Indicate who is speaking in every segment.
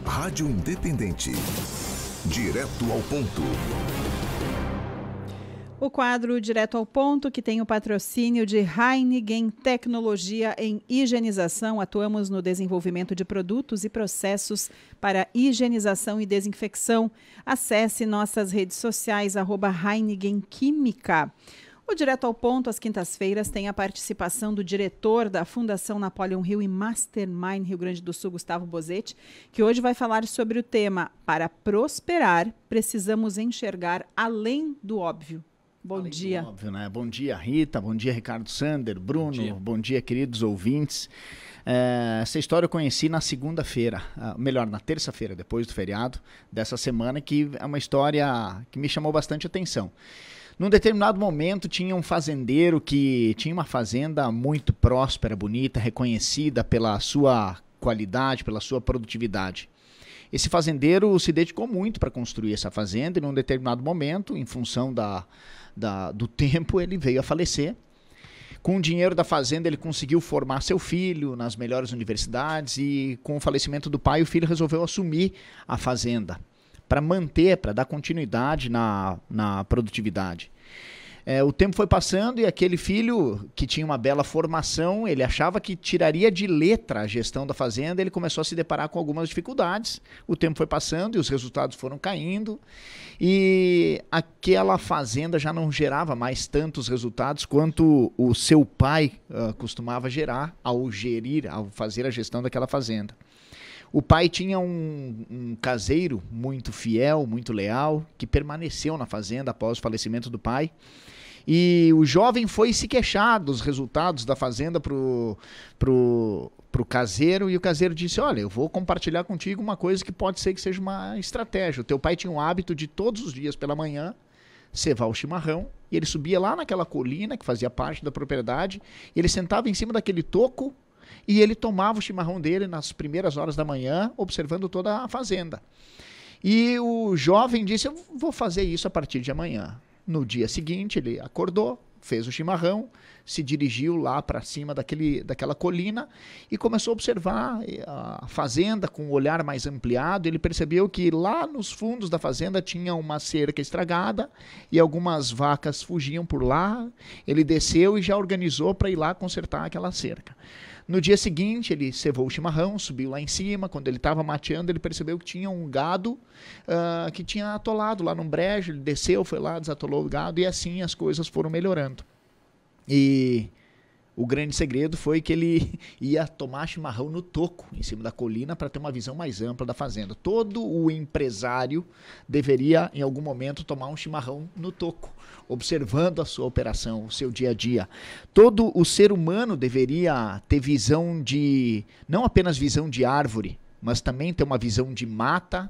Speaker 1: Rádio Independente. Direto ao ponto.
Speaker 2: O quadro Direto ao Ponto, que tem o patrocínio de Heineken Tecnologia em Higienização. Atuamos no desenvolvimento de produtos e processos para higienização e desinfecção. Acesse nossas redes sociais, @Heineken Química. O Direto ao Ponto, às quintas-feiras, tem a participação do diretor da Fundação Napoleon Hill e Mastermind Rio Grande do Sul, Gustavo Bozetti, que hoje vai falar sobre o tema "Para prosperar, precisamos enxergar além do óbvio". Bom dia.
Speaker 3: Óbvio, né? Bom dia, Rita. Bom dia, Ricardo Sander, Bruno. Bom dia, queridos ouvintes. Essa história eu conheci na segunda-feira, melhor, na terça-feira, depois do feriado dessa semana, que é uma história que me chamou bastante atenção. Num determinado momento, tinha um fazendeiro que tinha uma fazenda muito próspera, bonita, reconhecida pela sua qualidade, pela sua produtividade. Esse fazendeiro se dedicou muito para construir essa fazenda e num determinado momento, em função do tempo, ele veio a falecer. Com o dinheiro da fazenda, ele conseguiu formar seu filho nas melhores universidades e com o falecimento do pai, o filho resolveu assumir a fazenda para manter, para dar continuidade na produtividade. O tempo foi passando e aquele filho, que tinha uma bela formação, ele achava que tiraria de letra a gestão da fazenda, ele começou a se deparar com algumas dificuldades. O tempo foi passando e os resultados foram caindo e aquela fazenda já não gerava mais tantos resultados quanto o seu pai costumava gerar ao fazer a gestão daquela fazenda. O pai tinha um caseiro muito fiel, muito leal, que permaneceu na fazenda após o falecimento do pai. E o jovem foi se queixar dos resultados da fazenda pro caseiro, e o caseiro disse: olha, eu vou compartilhar contigo uma coisa que pode ser que seja uma estratégia. O teu pai tinha um hábito de todos os dias pela manhã cevar o chimarrão, e ele subia lá naquela colina que fazia parte da propriedade, ele sentava em cima daquele toco e ele tomava o chimarrão dele nas primeiras horas da manhã, observando toda a fazenda. E o jovem disse: eu vou fazer isso a partir de amanhã. No dia seguinte, ele acordou, fez o chimarrão, se dirigiu lá para cima daquela colina e começou a observar a fazenda com um olhar mais ampliado. Ele percebeu que lá nos fundos da fazenda tinha uma cerca estragada e algumas vacas fugiam por lá. Ele desceu e já organizou para ir lá consertar aquela cerca. No dia seguinte, ele cevou o chimarrão, subiu lá em cima. Quando ele estava mateando, ele percebeu que tinha um gado que tinha atolado lá num brejo. Ele desceu, foi lá, desatolou o gado e assim as coisas foram melhorando. E o grande segredo foi que ele ia tomar chimarrão no toco, em cima da colina, para ter uma visão mais ampla da fazenda. Todo o empresário deveria, em algum momento, tomar um chimarrão no toco, observando a sua operação, o seu dia a dia. Todo o ser humano deveria ter visão não apenas visão de árvore, mas também ter uma visão de mata,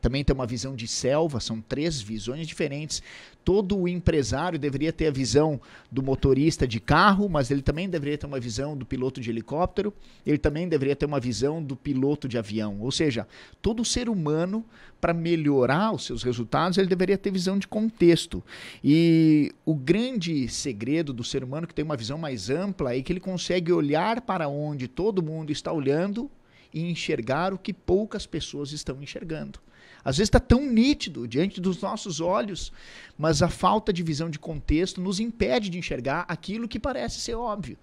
Speaker 3: também ter uma visão de selva. São 3 visões diferentes. Todo o empresário deveria ter a visão do motorista de carro, mas ele também deveria ter uma visão do piloto de helicóptero, ele também deveria ter uma visão do piloto de avião. Ou seja, todo ser humano, para melhorar os seus resultados, ele deveria ter visão de contexto. E o grande segredo do ser humano, que tem uma visão mais ampla, é que ele consegue olhar para onde todo mundo está olhando e enxergar o que poucas pessoas estão enxergando. Às vezes está tão nítido diante dos nossos olhos, mas a falta de visão de contexto nos impede de enxergar aquilo que parece ser óbvio.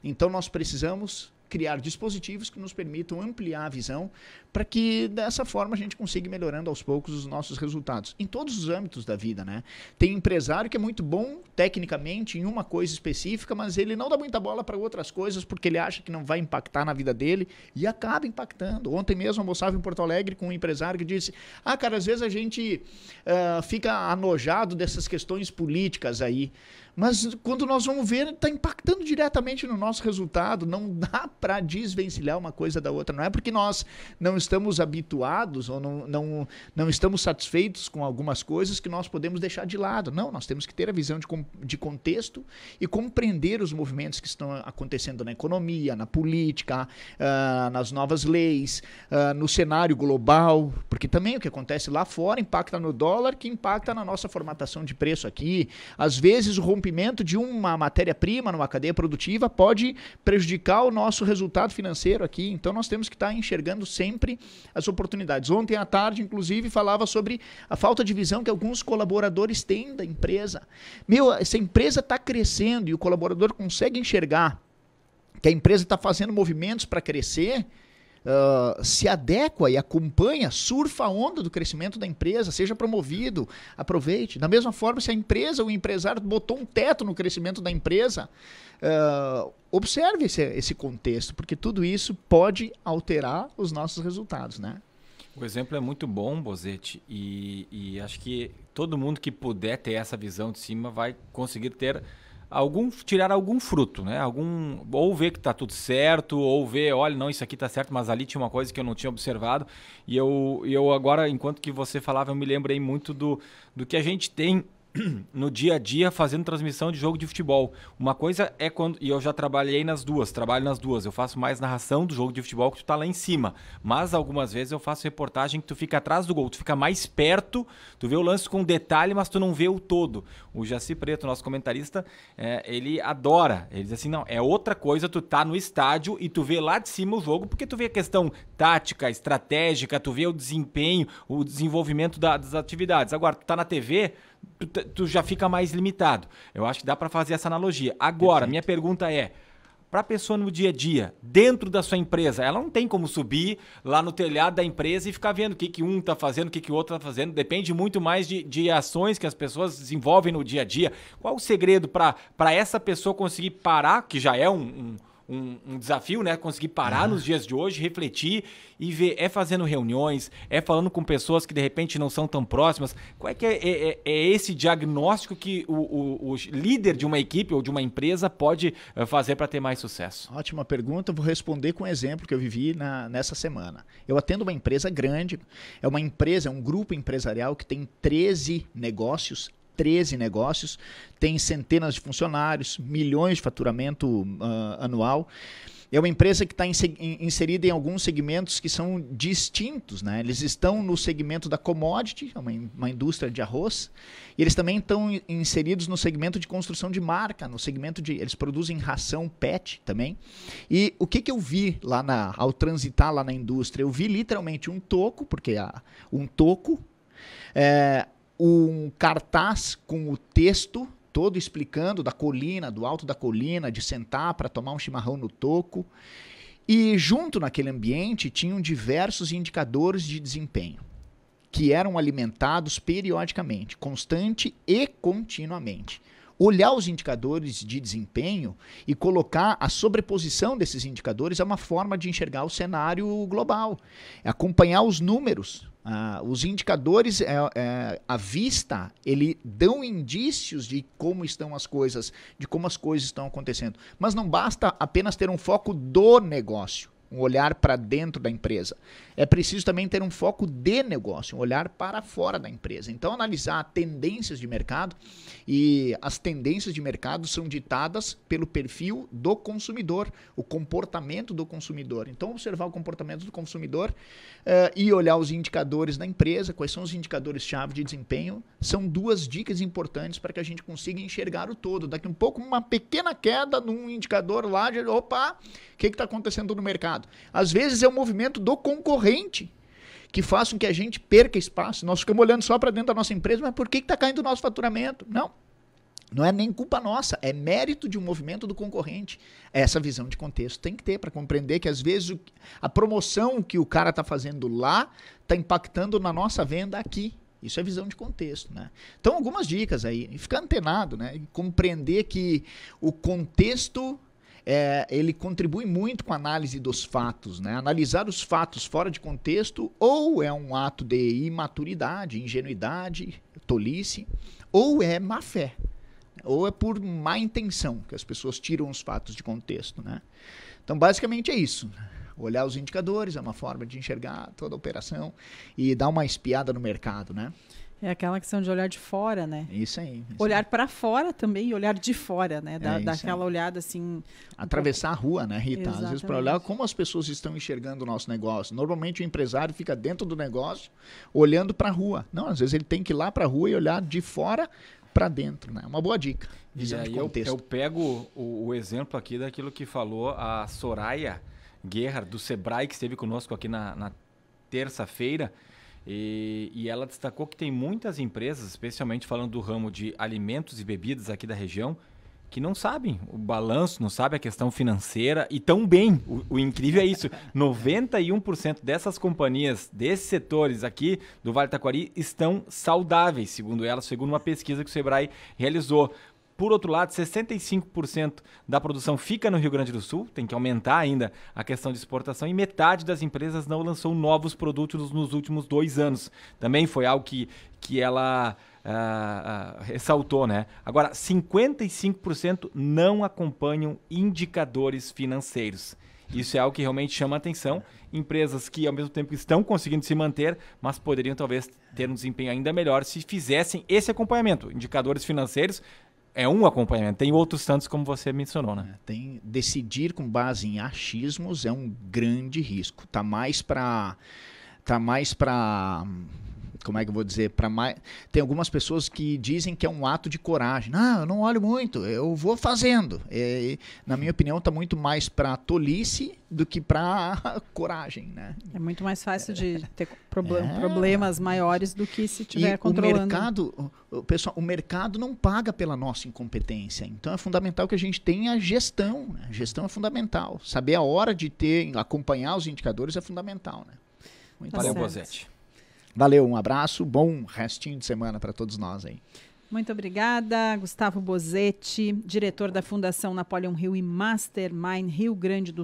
Speaker 3: Então nós precisamos criar dispositivos que nos permitam ampliar a visão para que dessa forma a gente consiga ir melhorando aos poucos os nossos resultados. Em todos os âmbitos da vida, né? Tem empresário que é muito bom tecnicamente em uma coisa específica, mas ele não dá muita bola para outras coisas porque ele acha que não vai impactar na vida dele e acaba impactando. Ontem mesmo almoçava em Porto Alegre com um empresário que disse: cara, às vezes a gente fica anojado dessas questões políticas aí, mas quando nós vamos ver, está impactando diretamente no nosso resultado. Não dá para desvencilhar uma coisa da outra. Não é porque nós não estamos habituados ou não estamos satisfeitos com algumas coisas que nós podemos deixar de lado. Não, nós temos que ter a visão de contexto e compreender os movimentos que estão acontecendo na economia, na política, nas novas leis, no cenário global, porque também o que acontece lá fora impacta no dólar, que impacta na nossa formatação de preço aqui. Às vezes o rompimento rompimento de uma matéria-prima numa cadeia produtiva pode prejudicar o nosso resultado financeiro aqui. Então nós temos que estar enxergando sempre as oportunidades. Ontem à tarde, inclusive, falava sobre a falta de visão que alguns colaboradores têm da empresa. Essa empresa está crescendo e o colaborador consegue enxergar que a empresa está fazendo movimentos para crescer, se adequa e acompanha, surfa a onda do crescimento da empresa, seja promovido, aproveite. Da mesma forma, se a empresa, o empresário botou um teto no crescimento da empresa, observe esse contexto, porque tudo isso pode alterar os nossos resultados, né?
Speaker 4: O exemplo é muito bom, Bozetti, e acho que todo mundo que puder ter essa visão de cima vai conseguir tirar algum fruto, né? Ou ver que está tudo certo, ou ver, olha, não, isso aqui está certo, mas ali tinha uma coisa que eu não tinha observado. E eu agora, enquanto que você falava, eu me lembrei muito do que a gente tem no dia a dia fazendo transmissão de jogo de futebol. Uma coisa é quando... E eu já trabalho nas duas. Eu faço mais narração do jogo de futebol que tu tá lá em cima. Mas algumas vezes eu faço reportagem que tu fica atrás do gol. Tu fica mais perto, tu vê o lance com detalhe, mas tu não vê o todo. O Jaci Preto, nosso comentarista, ele adora. Ele diz assim, não, é outra coisa tu tá no estádio e tu vê lá de cima o jogo, porque tu vê a questão tática, estratégica, tu vê o desempenho, o desenvolvimento das atividades. Agora, tu tá na TV... Tu já fica mais limitado. Eu acho que dá para fazer essa analogia. Agora, minha pergunta é, para a pessoa no dia a dia, dentro da sua empresa, ela não tem como subir lá no telhado da empresa e ficar vendo o que um está fazendo, o que o outro está fazendo. Depende muito mais de ações que as pessoas desenvolvem no dia a dia. Qual o segredo para essa pessoa conseguir parar, que já é um desafio, né? Conseguir parar nos dias de hoje, refletir e ver, fazendo reuniões, falando com pessoas que de repente não são tão próximas. Qual é que é esse diagnóstico que o líder de uma equipe ou de uma empresa pode fazer para ter mais sucesso?
Speaker 3: Ótima pergunta, vou responder com um exemplo que eu vivi nessa semana. Eu atendo uma empresa grande, é um grupo empresarial que tem 13 negócios, tem centenas de funcionários, milhões de faturamento anual. É uma empresa que está inserida em alguns segmentos que são distintos, né? Eles estão no segmento da commodity, uma indústria de arroz, e eles também estão inseridos no segmento de construção de marca, eles produzem ração PET também. E o que eu vi lá ao transitar lá na indústria? Eu vi literalmente um toco, um cartaz com o texto todo explicando da colina, do alto da colina, de sentar para tomar um chimarrão no toco. E junto naquele ambiente tinham diversos indicadores de desempenho que eram alimentados periodicamente, constante e continuamente. Olhar os indicadores de desempenho e colocar a sobreposição desses indicadores é uma forma de enxergar o cenário global, acompanhar os números. Os indicadores à vista, ele dão indícios de como estão as coisas, de como as coisas estão acontecendo. Mas não basta apenas ter um foco do negócio, um olhar para dentro da empresa. É preciso também ter um foco de negócio, um olhar para fora da empresa. Então, analisar tendências de mercado, e as tendências de mercado são ditadas pelo perfil do consumidor, o comportamento do consumidor. Então, observar o comportamento do consumidor e olhar os indicadores da empresa, quais são os indicadores-chave de desempenho, são duas dicas importantes para que a gente consiga enxergar o todo. Daqui um pouco, uma pequena queda num indicador lá, opa, o que está acontecendo no mercado? Às vezes é o movimento do concorrente que faz com que a gente perca espaço. Nós ficamos olhando só para dentro da nossa empresa, mas por que está caindo o nosso faturamento? Não é nem culpa nossa, é mérito de um movimento do concorrente. Essa visão de contexto tem que ter para compreender que às vezes a promoção que o cara está fazendo lá está impactando na nossa venda aqui. Isso é visão de contexto, né? Então, algumas dicas aí. E ficar antenado, né? E compreender que o contexto... ele contribui muito com a análise dos fatos, né? Analisar os fatos fora de contexto ou é um ato de imaturidade, ingenuidade, tolice, ou é má fé, ou é por má intenção que as pessoas tiram os fatos de contexto, né? Então, basicamente é isso. Olhar os indicadores é uma forma de enxergar toda a operação e dar uma espiada no mercado, né?
Speaker 2: É aquela questão de olhar de fora, né?
Speaker 3: Isso aí.
Speaker 2: Olhar para fora também e olhar de fora, né? Daquela olhada assim...
Speaker 3: Atravessar a rua, né, Rita?
Speaker 2: Exatamente.
Speaker 3: Às vezes para olhar como as pessoas estão enxergando o nosso negócio. Normalmente o empresário fica dentro do negócio olhando para a rua. Não, às vezes ele tem que ir lá para a rua e olhar de fora para dentro, né? Uma boa dica.
Speaker 4: E aí eu pego o exemplo aqui daquilo que falou a Soraya Guerra, do Sebrae, que esteve conosco aqui na terça-feira, e ela destacou que tem muitas empresas, especialmente falando do ramo de alimentos e bebidas aqui da região, que não sabem o balanço, não sabem a questão financeira e tão bem. O incrível é isso, 91% dessas companhias, desses setores aqui do Vale do Taquari estão saudáveis, segundo elas, segundo uma pesquisa que o Sebrae realizou. Por outro lado, 65% da produção fica no Rio Grande do Sul, tem que aumentar ainda a questão de exportação, e metade das empresas não lançou novos produtos nos últimos 2 anos. Também foi algo que ela ressaltou, né? Agora, 55% não acompanham indicadores financeiros. Isso é algo que realmente chama a atenção. Empresas que, ao mesmo tempo, estão conseguindo se manter, mas poderiam talvez ter um desempenho ainda melhor se fizessem esse acompanhamento. Indicadores financeiros é um acompanhamento, tem outros tantos como você mencionou, né?
Speaker 3: Decidir com base em achismos é um grande risco. Tá mais para como é que eu vou dizer? Tem algumas pessoas que dizem que é um ato de coragem. Não, eu não olho muito, eu vou fazendo. Na minha opinião, está muito mais para tolice do que para coragem, né?
Speaker 2: É muito mais fácil de ter problemas maiores do que se estiver controlando.
Speaker 3: O mercado não paga pela nossa incompetência. Então é fundamental que a gente tenha gestão. Né? Gestão é fundamental. Saber a hora de acompanhar os indicadores é fundamental. Né?
Speaker 4: Valeu, Bosetti.
Speaker 3: Valeu, um abraço, bom restinho de semana para todos nós aí.
Speaker 2: Muito obrigada, Gustavo Bosetti, diretor da Fundação Napoleon Hill e Mastermind Rio Grande do Sul.